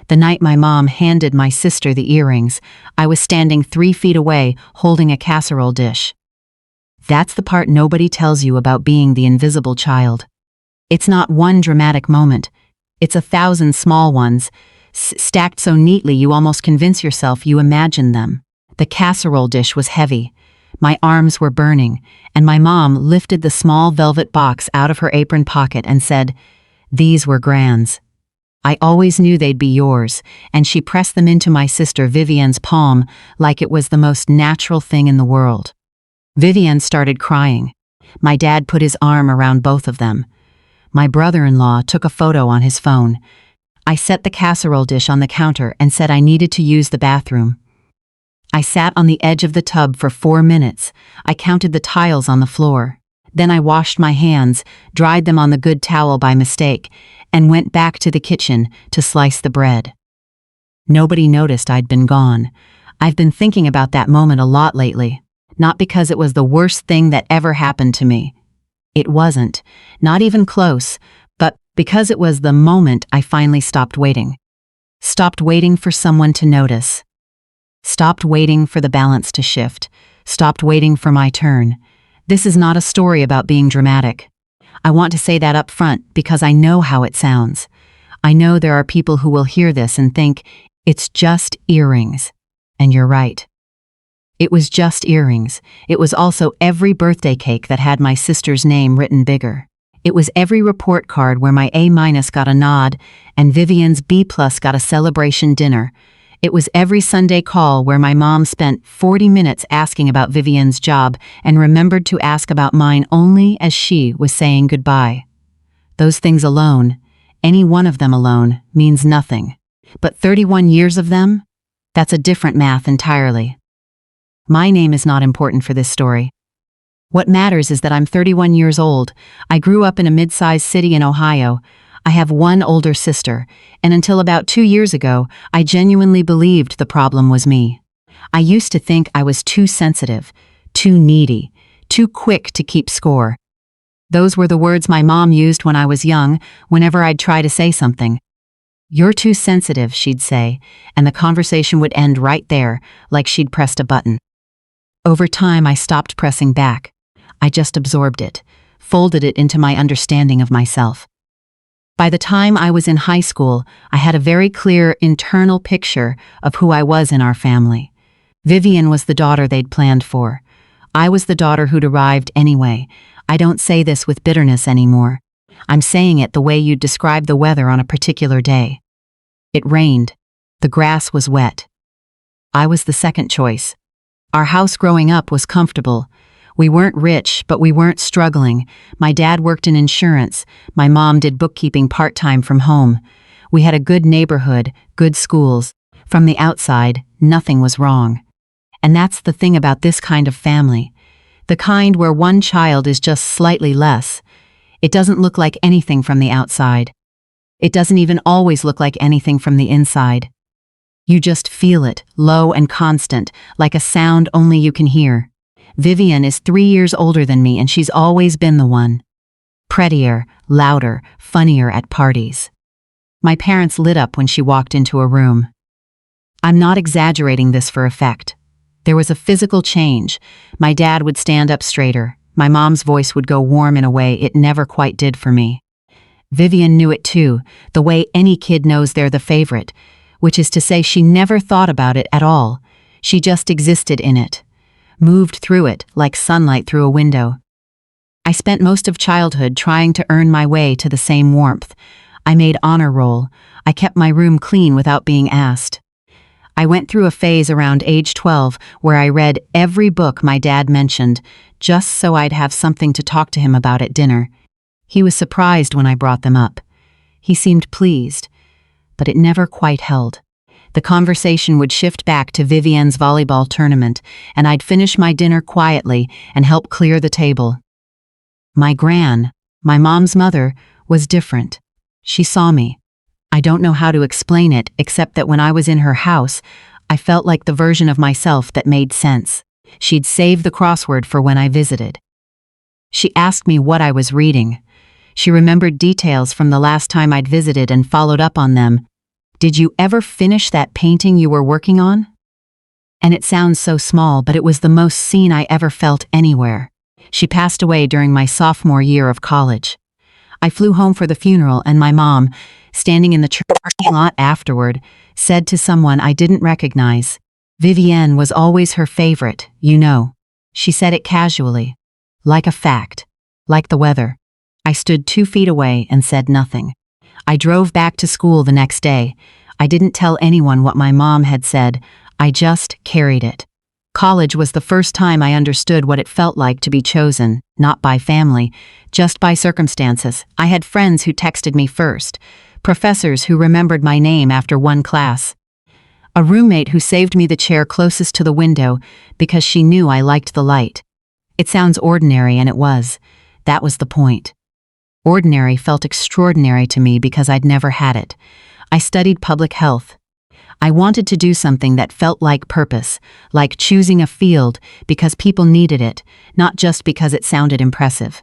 The night my mom handed my sister the earrings, I was standing 3 feet away holding a casserole dish. That's the part nobody tells you about being the invisible child. It's not one dramatic moment. It's 1,000 small ones, stacked so neatly you almost convince yourself you imagine them. The casserole dish was heavy. My arms were burning, and my mom lifted the small velvet box out of her apron pocket and said, "These were Gran's. I always knew they'd be yours," and she pressed them into my sister Vivian's palm like it was the most natural thing in the world. Vivian started crying. My dad put his arm around both of them. My brother-in-law took a photo on his phone. I set the casserole dish on the counter and said I needed to use the bathroom. I sat on the edge of the tub for 4 minutes. I counted the tiles on the floor. Then I washed my hands, dried them on the good towel by mistake, and went back to the kitchen to slice the bread. Nobody noticed I'd been gone. I've been thinking about that moment a lot lately. Not because it was the worst thing that ever happened to me. It wasn't, not even close, but because it was the moment I finally stopped waiting. Stopped waiting for someone to notice. Stopped waiting for the balance to shift. Stopped waiting for my turn. This is not a story about being dramatic. I want to say that up front because I know how it sounds. I know there are people who will hear this and think, it's just earrings. And you're right. It was just earrings. It was also every birthday cake that had my sister's name written bigger. It was every report card where my A- got a nod and Vivian's B+ got a celebration dinner. It was every Sunday call where my mom spent 40 minutes asking about Vivian's job and remembered to ask about mine only as she was saying goodbye. Those things alone, any one of them alone, means nothing. But 31 years of them? That's a different math entirely. My name is not important for this story. What matters is that I'm 31 years old. I grew up in a mid-sized city in Ohio. I have one older sister, and until about 2 years ago, I genuinely believed the problem was me. I used to think I was too sensitive, too needy, too quick to keep score. Those were the words my mom used when I was young, whenever I'd try to say something. "You're too sensitive," she'd say, and the conversation would end right there, like she'd pressed a button. Over time, I stopped pressing back. I just absorbed it, folded it into my understanding of myself. By the time I was in high school, I had a very clear internal picture of who I was in our family. Vivian was the daughter they'd planned for. I was the daughter who'd arrived anyway. I don't say this with bitterness anymore. I'm saying it the way you'd describe the weather on a particular day. It rained. The grass was wet. I was the second choice. Our house growing up was comfortable. We weren't rich, but we weren't struggling. My dad worked in insurance. My mom did bookkeeping part-time from home. We had a good neighborhood, good schools. From the outside, nothing was wrong. And that's the thing about this kind of family. The kind where one child is just slightly less. It doesn't look like anything from the outside. It doesn't even always look like anything from the inside. You just feel it, low and constant, like a sound only you can hear. Vivian is 3 years older than me, and she's always been the one. Prettier, louder, funnier at parties. My parents lit up when she walked into a room. I'm not exaggerating this for effect. There was a physical change. My dad would stand up straighter. My mom's voice would go warm in a way it never quite did for me. Vivian knew it too, the way any kid knows they're the favorite, which is to say she never thought about it at all. She just existed in it. Moved through it like sunlight through a window. I spent most of childhood trying to earn my way to the same warmth. I made honor roll. I kept my room clean without being asked. I went through a phase around age 12 where I read every book my dad mentioned, just so I'd have something to talk to him about at dinner. He was surprised when I brought them up. He seemed pleased, but it never quite held. The conversation would shift back to Vivian's volleyball tournament, and I'd finish my dinner quietly and help clear the table. My Gran, my mom's mother, was different. She saw me. I don't know how to explain it, except that when I was in her house, I felt like the version of myself that made sense. She'd save the crossword for when I visited. She asked me what I was reading. She remembered details from the last time I'd visited and followed up on them. Did you ever finish that painting you were working on?" And it sounds so small, but it was the most seen I ever felt anywhere. She passed away during my sophomore year of college. I flew home for the funeral, and my mom, standing in the church parking lot afterward, said to someone I didn't recognize, "Vivienne was always her favorite, you know." She said it casually, like a fact, like the weather. I stood 2 feet away and said nothing. I drove back to school the next day. I didn't tell anyone what my mom had said. I just carried it. College was the first time I understood what it felt like to be chosen, not by family, just by circumstances. I had friends who texted me first, professors who remembered my name after one class, a roommate who saved me the chair closest to the window because she knew I liked the light. It sounds ordinary, and it was. That was the point. Ordinary felt extraordinary to me because I'd never had it. I studied public health. I wanted to do something that felt like purpose, like choosing a field because people needed it, not just because it sounded impressive.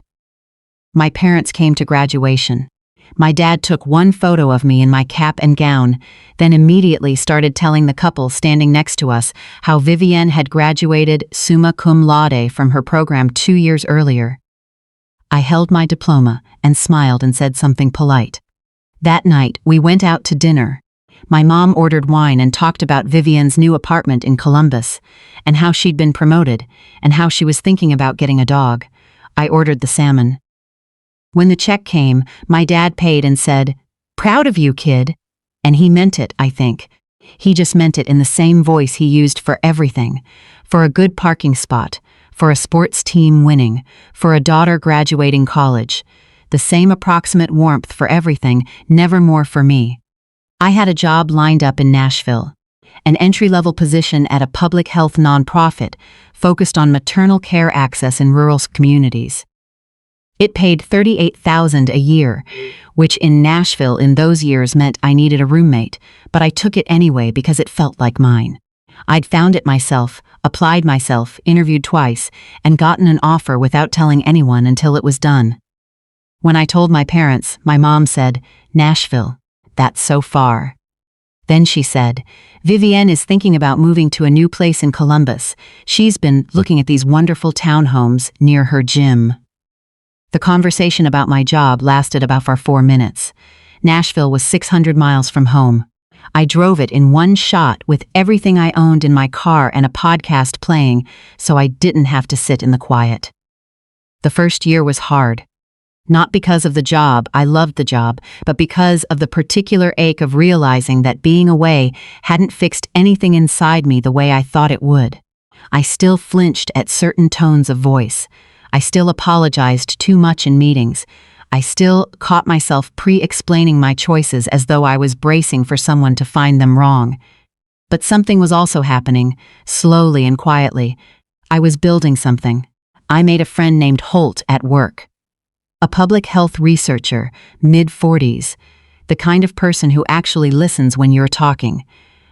My parents came to graduation. My dad took one photo of me in my cap and gown, then immediately started telling the couple standing next to us how Vivienne had graduated summa cum laude from her program 2 years earlier. I held my diploma and smiled and said something polite. That night, we went out to dinner. My mom ordered wine and talked about Vivienne's new apartment in Columbus, and how she'd been promoted, and how she was thinking about getting a dog. I ordered the salmon. When the check came, my dad paid and said, "Proud of you, kid." And he meant it, I think. He just meant it in the same voice he used for everything. For a good parking spot, for a sports team winning, for a daughter graduating college. The same approximate warmth for everything, never more for me. I had a job lined up in Nashville, an entry-level position at a public health nonprofit focused on maternal care access in rural communities. It paid $38,000 a year, which in Nashville in those years meant I needed a roommate, but I took it anyway because it felt like mine. I'd found it myself, applied myself, interviewed twice, and gotten an offer without telling anyone until it was done. When I told my parents, my mom said, "Nashville. That's so far." Then she said, "Vivienne is thinking about moving to a new place in Columbus. She's been looking at these wonderful townhomes near her gym." The conversation about my job lasted about 4 minutes. Nashville was 600 miles from home. I drove it in one shot with everything I owned in my car and a podcast playing, so I didn't have to sit in the quiet. The first year was hard. Not because of the job, I loved the job, but because of the particular ache of realizing that being away hadn't fixed anything inside me the way I thought it would. I still flinched at certain tones of voice. I still apologized too much in meetings. I still caught myself pre-explaining my choices as though I was bracing for someone to find them wrong. But something was also happening, slowly and quietly. I was building something. I made a friend named Holt at work. A public health researcher, mid-40s, the kind of person who actually listens when you're talking.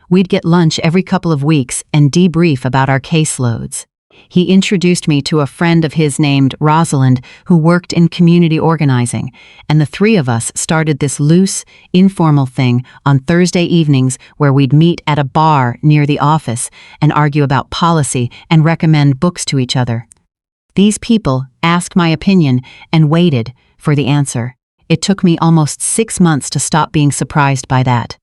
We'd get lunch every couple of weeks and debrief about our caseloads. He introduced me to a friend of his named Rosalind who worked in community organizing, and the three of us started this loose, informal thing on Thursday evenings where we'd meet at a bar near the office and argue about policy and recommend books to each other. These people asked my opinion and waited for the answer. It took me almost 6 months to stop being surprised by that.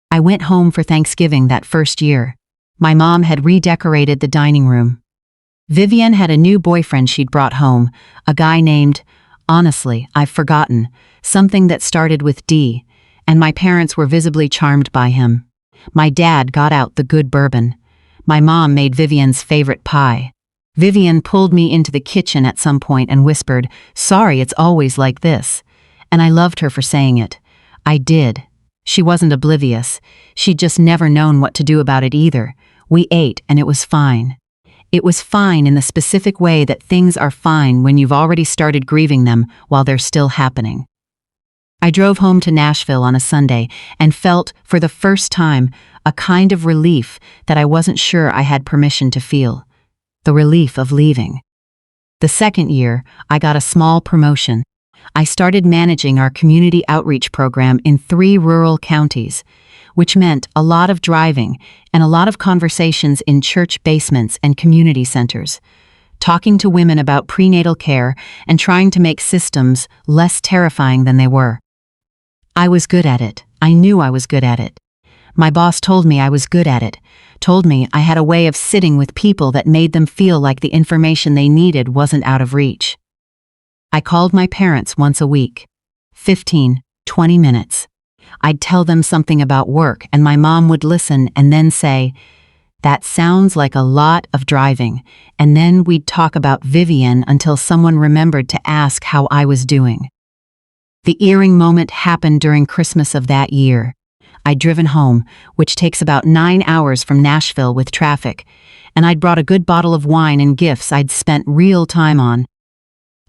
I went home for Thanksgiving that first year. My mom had redecorated the dining room. Vivienne had a new boyfriend she'd brought home, a guy named, honestly, I've forgotten, something that started with D, and my parents were visibly charmed by him. My dad got out the good bourbon. My mom made Vivienne's favorite pie. Vivienne pulled me into the kitchen at some point and whispered, "Sorry, it's always like this." And I loved her for saying it. I did. She wasn't oblivious. She'd just never known what to do about it either. We ate, and it was fine. It was fine in the specific way that things are fine when you've already started grieving them while they're still happening. I drove home to Nashville on a Sunday and felt, for the first time, a kind of relief that I wasn't sure I had permission to feel. The relief of leaving. The second year, I got a small promotion. I started managing our community outreach program in 3 rural counties. which meant a lot of driving and a lot of conversations in church basements and community centers, talking to women about prenatal care and trying to make systems less terrifying than they were. I was good at it. I knew I was good at it. My boss told me I was good at it, told me I had a way of sitting with people that made them feel like the information they needed wasn't out of reach. I called my parents once a week. 15, 20 minutes. I'd tell them something about work and my mom would listen and then say, "That sounds like a lot of driving," and then we'd talk about Vivian until someone remembered to ask how I was doing. The earring moment happened during Christmas of that year. I'd driven home, which takes about 9 hours from Nashville with traffic, and I'd brought a good bottle of wine and gifts I'd spent real time on.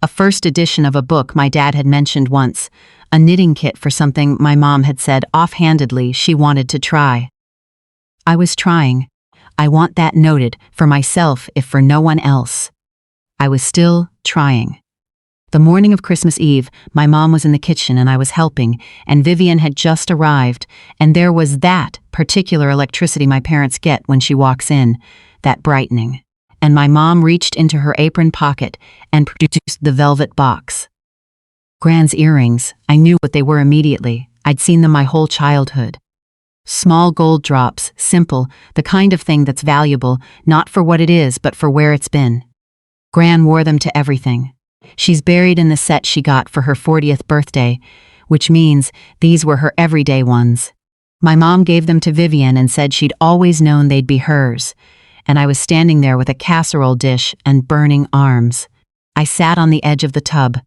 A first edition of a book my dad had mentioned once, a knitting kit for something my mom had said offhandedly she wanted to try. I was trying. I want that noted, for myself if for no one else. I was still trying. The morning of Christmas Eve, my mom was in the kitchen and I was helping, and Vivian had just arrived, and there was that particular electricity my parents get when she walks in, that brightening. And my mom reached into her apron pocket and produced the velvet box. Gran's earrings, I knew what they were immediately. I'd seen them my whole childhood. Small gold drops, simple, the kind of thing that's valuable, not for what it is but for where it's been. Gran wore them to everything. She's buried in the set she got for her 40th birthday, which means these were her everyday ones. My mom gave them to Vivian and said she'd always known they'd be hers, and I was standing there with a casserole dish and burning arms. I sat on the edge of the tub.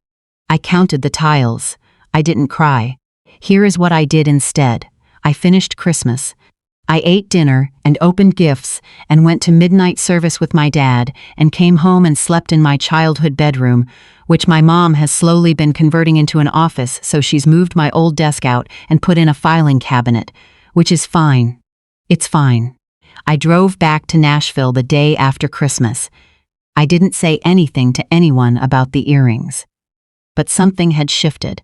I counted the tiles. I didn't cry. Here is what I did instead. I finished Christmas. I ate dinner and opened gifts and went to midnight service with my dad and came home and slept in my childhood bedroom, which my mom has slowly been converting into an office, so she's moved my old desk out and put in a filing cabinet, which is fine. It's fine. I drove back to Nashville the day after Christmas. I didn't say anything to anyone about the earrings. But something had shifted.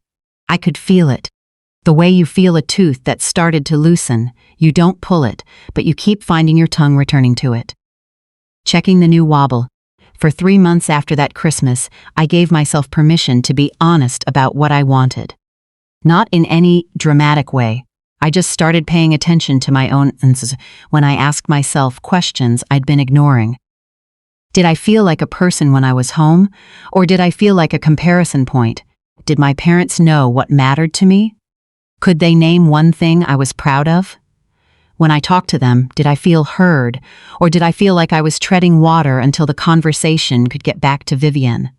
I could feel it. The way you feel a tooth that started to loosen, you don't pull it, but you keep finding your tongue returning to it. Checking the new wobble. For 3 months after that Christmas, I gave myself permission to be honest about what I wanted. Not in any dramatic way. I just started paying attention to my own when I asked myself questions I'd been ignoring. Did I feel like a person when I was home, or did I feel like a comparison point? Did my parents know what mattered to me? Could they name one thing I was proud of? When I talked to them, did I feel heard, or did I feel like I was treading water until the conversation could get back to Vivian?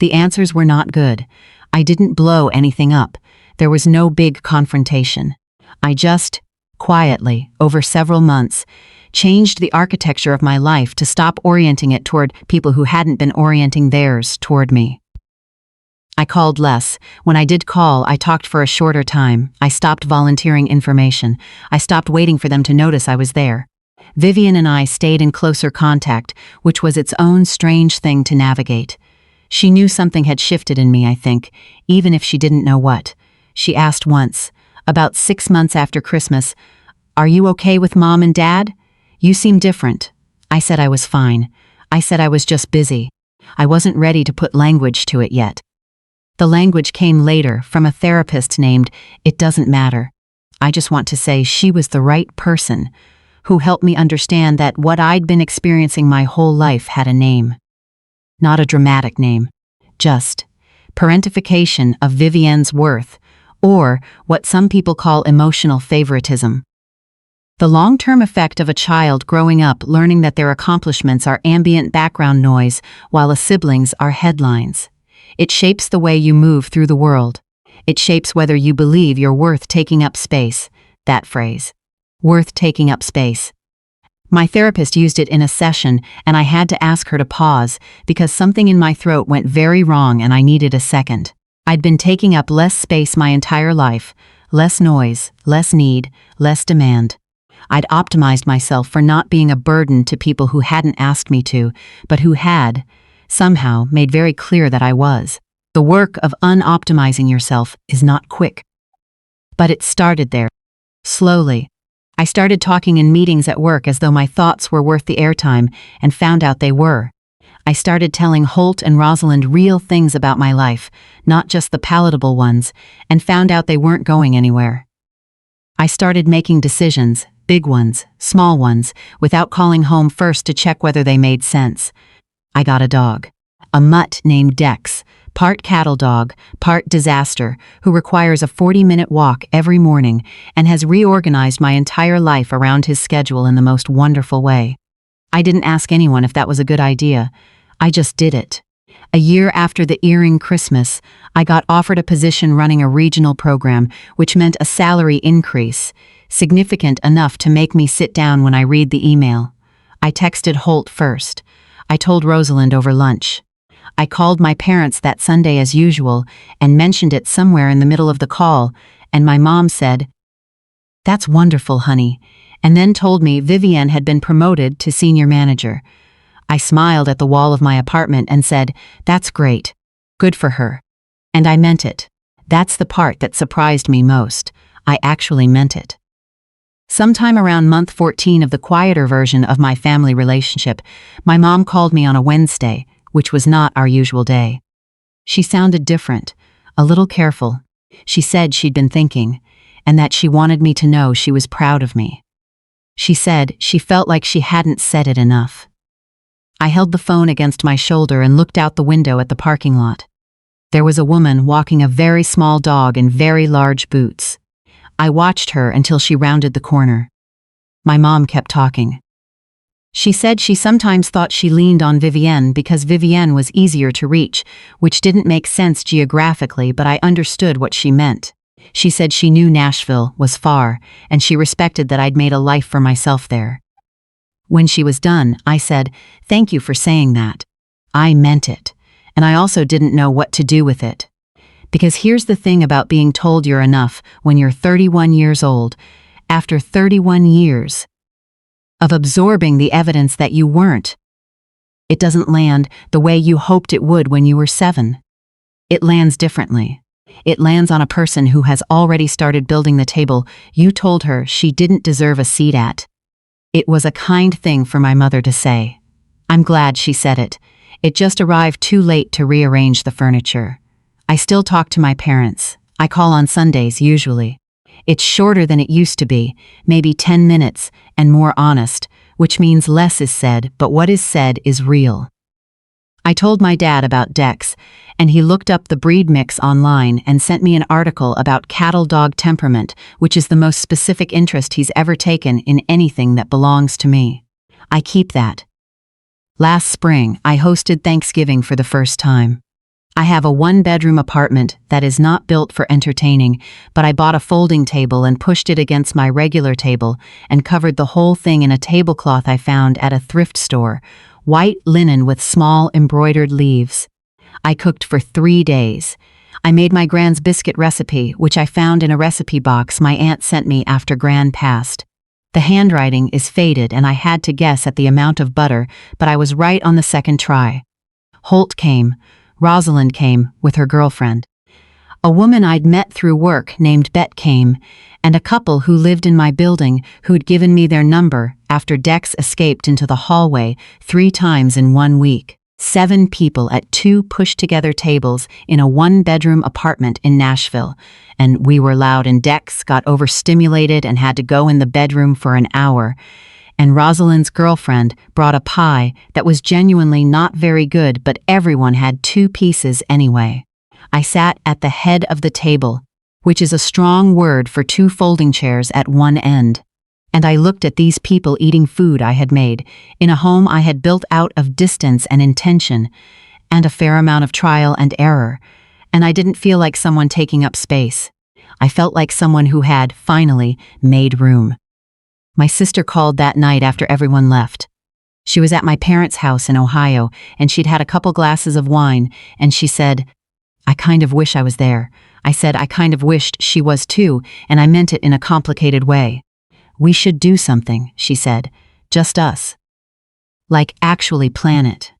The answers were not good. I didn't blow anything up. There was no big confrontation. I just, quietly, over several months, changed the architecture of my life to stop orienting it toward people who hadn't been orienting theirs toward me. I called less. When I did call, I talked for a shorter time. I stopped volunteering information. I stopped waiting for them to notice I was there. Vivian and I stayed in closer contact, which was its own strange thing to navigate. She knew something had shifted in me, I think, even if she didn't know what. She asked once, about 6 months after Christmas, "Are you okay with Mom and Dad? You seem different." I said I was fine. I said I was just busy. I wasn't ready to put language to it yet. The language came later from a therapist named It Doesn't Matter. I just want to say she was the right person who helped me understand that what I'd been experiencing my whole life had a name. Not a dramatic name, just parentification of Vivian's worth, or what some people call emotional favoritism. The long-term effect of a child growing up learning that their accomplishments are ambient background noise while a sibling's are headlines. It shapes the way you move through the world. It shapes whether you believe you're worth taking up space. That phrase. Worth taking up space. My therapist used it in a session, and I had to ask her to pause because something in my throat went very wrong and I needed a second. I'd been taking up less space my entire life, less noise, less need, less demand. I'd optimized myself for not being a burden to people who hadn't asked me to, but who had, somehow, made very clear that I was. The work of unoptimizing yourself is not quick. But it started there. Slowly, I started talking in meetings at work as though my thoughts were worth the airtime, and found out they were. I started telling Holt and Rosalind real things about my life, not just the palatable ones, and found out they weren't going anywhere. I started making decisions, big ones, small ones, without calling home first to check whether they made sense. I got a dog. A mutt named Dex, part cattle dog, part disaster, who requires a 40-minute walk every morning and has reorganized my entire life around his schedule in the most wonderful way. I didn't ask anyone if that was a good idea. I just did it. A year after the earring Christmas, I got offered a position running a regional program, which meant a salary increase, significant enough to make me sit down when I read the email. I texted Holt first. I told Rosalind over lunch. I called my parents that Sunday as usual and mentioned it somewhere in the middle of the call, and my mom said, "That's wonderful, honey," and then told me Vivienne had been promoted to senior manager. I smiled at the wall of my apartment and said, "That's great. Good for her." And I meant it. That's the part that surprised me most. I actually meant it. Sometime around month 14 of the quieter version of my family relationship, my mom called me on a Wednesday, which was not our usual day. She sounded different, a little careful. She said she'd been thinking, and that she wanted me to know she was proud of me. She said she felt like she hadn't said it enough. I held the phone against my shoulder and looked out the window at the parking lot. There was a woman walking a very small dog in very large boots. I watched her until she rounded the corner. My mom kept talking. She said she sometimes thought she leaned on Vivienne because Vivienne was easier to reach, which didn't make sense geographically, but I understood what she meant. She said she knew Nashville was far, and she respected that I'd made a life for myself there. When she was done, I said, "Thank you for saying that." I meant it, and I also didn't know what to do with it. Because here's the thing about being told you're enough when you're 31 years old, after 31 years of absorbing the evidence that you weren't. It doesn't land the way you hoped it would when you were 7. It lands differently. It lands on a person who has already started building the table you told her she didn't deserve a seat at. It was a kind thing for my mother to say. I'm glad she said it. It just arrived too late to rearrange the furniture. I still talk to my parents. I call on Sundays usually. It's shorter than it used to be, maybe 10 minutes, and more honest, which means less is said, but what is said is real. I told my dad about Dex, and he looked up the breed mix online and sent me an article about cattle-dog temperament, which is the most specific interest he's ever taken in anything that belongs to me. I keep that. Last spring, I hosted Thanksgiving for the first time. I have a 1-bedroom apartment that is not built for entertaining, but I bought a folding table and pushed it against my regular table and covered the whole thing in a tablecloth I found at a thrift store, white linen with small embroidered leaves. I cooked for 3 days. I made my Gran's biscuit recipe, which I found in a recipe box my aunt sent me after Gran passed. The handwriting is faded and I had to guess at the amount of butter, but I was right on the second try. Holt came. Rosalind came with her girlfriend. A woman I'd met through work named Bet came, and a couple who lived in my building who'd given me their number after Dex escaped into the hallway 3 times in 1 week. 7 people at 2 pushed-together tables in a 1-bedroom apartment in Nashville, and we were loud and Dex got overstimulated and had to go in the bedroom for an hour. And Rosalind's girlfriend brought a pie that was genuinely not very good, but everyone had 2 pieces anyway. I sat at the head of the table, which is a strong word for 2 folding chairs at one end. And I looked at these people eating food I had made, in a home I had built out of distance and intention, and a fair amount of trial and error, and I didn't feel like someone taking up space. I felt like someone who had, finally, made room. My sister called that night after everyone left. She was at my parents' house in Ohio, and she'd had a couple glasses of wine, and she said, "I kind of wish I was there." I said I kind of wished she was too, and I meant it in a complicated way. "We should do something," she said. "Just us. Like, actually plan it."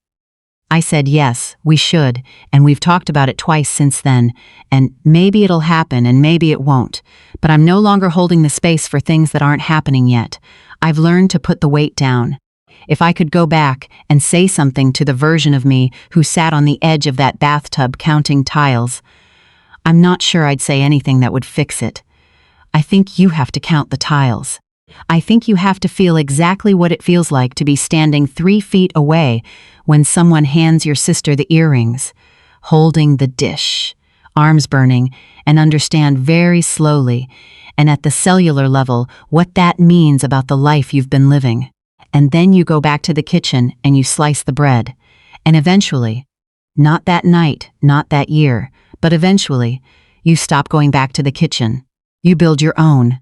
I said yes, we should, and we've talked about it twice since then, and maybe it'll happen and maybe it won't, but I'm no longer holding the space for things that aren't happening yet. I've learned to put the weight down. If I could go back and say something to the version of me who sat on the edge of that bathtub counting tiles, I'm not sure I'd say anything that would fix it. I think you have to count the tiles. I think you have to feel exactly what it feels like to be standing 3 feet away when someone hands your sister the earrings, holding the dish, arms burning, and understand very slowly, and at the cellular level, what that means about the life you've been living. And then you go back to the kitchen and you slice the bread. And eventually, not that night, not that year, but eventually, you stop going back to the kitchen. You build your own.